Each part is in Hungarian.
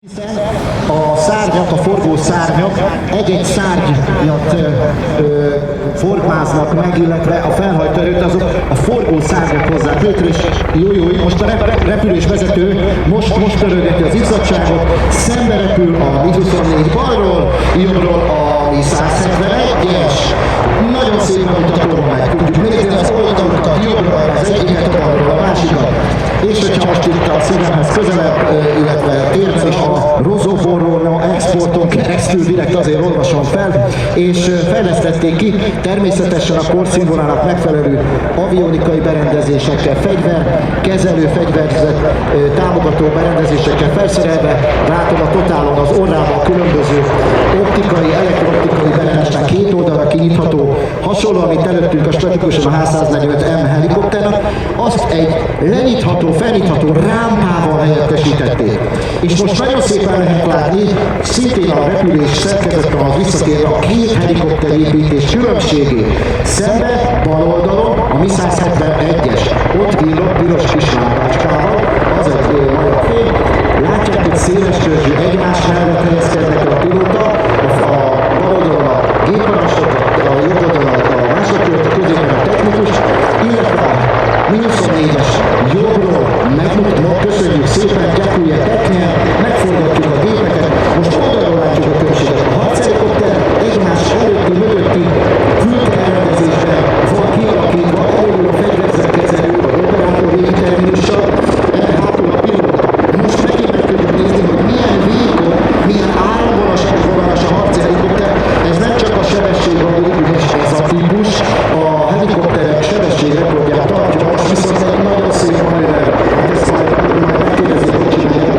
Hiszen a szárnyak, a forgó szárnyak egy-egy szárnyat formáznak meg, illetve a felhajtó erőt azok a forgó szárnyak hozzák létre, és jó, most a repülés vezető most törölgeti az izzadságot, szembe repül a Mi-24 balról, jobbról a Mi-171-es, nagyon szépen mutatóban megtudjuk, nézni az oldalokat, jobbról az egyiket, a balról a másikat, és hogyha most itt a szívemhez közelebb, illetve térben is a Rozoborona exporton keresztül direkt azért olvasom fel, és fejlesztették ki természetesen a korszínvonalának megfelelő avionikai berendezésekkel, fegyverkezelő, fegyverzet támogató berendezésekkel felszerelve, látom a Totálon az orrában a különböző optikai, elektrooptikai berendezések két oldalra kinyitható, hasonlóan itt előttünk a statikusan a H145M helikopternek, azt egy lenyitható, felnyitható rámpával helyettesítették. És most nagyon szépen lehet látni, szintén a repülés szerkezetben az visszatérve a két helikopterépítés különbségét. Szembe, bal oldalon a Mi-171-es, ott villog piros kis lámpácskával, az egy nagyobb fény. Látják, hogy széles törzsű egymás mellett helyezkednek a pilóta, a bal oldalon a gépparancsnok, a jobb oldalon a másodpilóta, középen a technikus, illetve a Mi-24-es jobbról megmutatva, köszönjük szépen, gyakulja teknyen, megforgatjuk a gépeket, most oldalról látjuk a különbséget. A harchelikopter egymás előtti, mögötti fülkerendezésben van kialakítva, elől a fegyverzetkezelő, vagy operátor végiterminussal, hátul a pilóta. Most megint meg tudjuk nézni, hogy milyen vékony, milyen áramvonalas a harchelikopter. Ez nem csak a sebességvadó, és ez a típus, a helikopterek sebességrekordját tartja, viszont egy nagyon szép manőver. Hát ezt majd megkérdezik, hogy csinálják.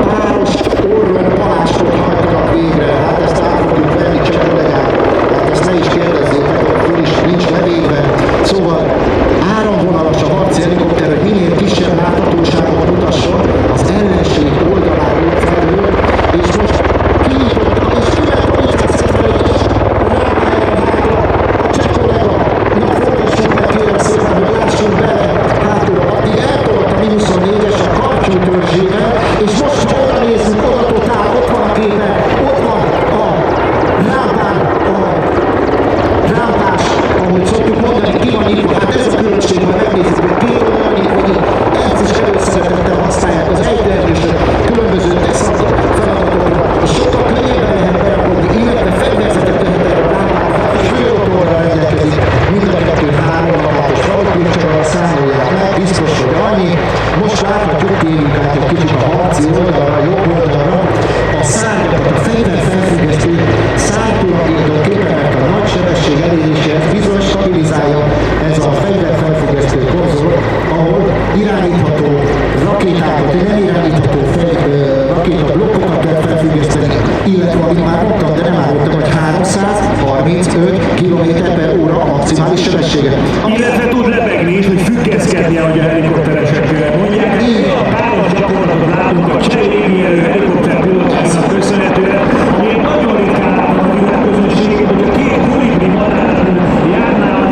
Páros orron palástot hajtanak végre, hát ezt át fogjuk venni, csak kollégák. Hát ezt ne is kérdezzétek, hogy föl is nincs levégve. Szóval áramvonalas a harci helikopter, hogy minél kisebb láthatóságot mutasson az ellenség oldaláról felül, és most kinyitotta, és kivet a Mi-171-es a cseh kollega. Na forgassunk meg, kérem szépen, hogy lássunk bele hátul. Addig eltolt a Mi-24-es a karcsú törzsével, és most ha oda nézzük, oda totál, ott van a képen, ott van a rámpán, a rámpás, ahogy szoktuk mondani, ki van nyitva. Hát ez a különbség, ha megnézzük, hogy két oldalon nyitva, hogy ezt is előszeretettel használják az egyderősök különböző teszak feladatokra, és sokkal könnyebben lehet berakodni, illetve fegyverzetet lehet erre a rámpára, és főrotorral rendelkezik, mind a kettő 3 napos valókulcsal számolják meg, biztos, hogy annyi. Most láthatjuk, térjünk át egy kicsit a harci oldalra, jobb oldalra, a szárnyakat, a fegyverfelfüggesztő szártulajdonképpen, mert a nagy sebesség eléréséhez bizony stabilizálja ez a fegyverfelfüggesztő konzol, ahol irányítható rakétákat, nem irányítható rakétablokkokat lehet felfüggeszteni, illetve amit már mondtam, de nem állottam, hogy 335 km/h a maximális sebessége. Illetve tud lebegni is, hogy függeszkednie, hogy a helikopteresek mondják. A páros gyakorlatot látunk a cseh légierő helikopterpilótának köszönhetően, ami egy nagyon ritkán látható világközönségét, hogy a két kolibri madárról járná a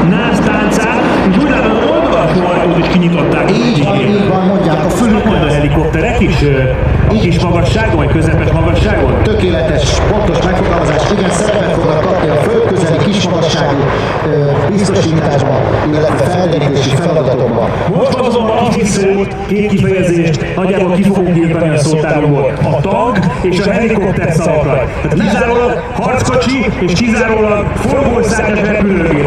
nász táncát, és úgy látom, hogy oldalsó ajtót is kinyitották. Így van, mondják a fülükön. A helikopterek is kis magasságon, vagy közepes magasságon? Tökéletes, pontos megfogalmazás, igen, szerepet fognak kapni a földközeli kismagasságú biztosításban, illetve felderítési feladatokban. Most azonban azt hiszem, két kifejezést nagyjából ki fogunk írtani a szótárból. A tank és a helikopter szavakra. Tehát kizárólag harckocsi és kizárólag forgószárnyas repülőgép.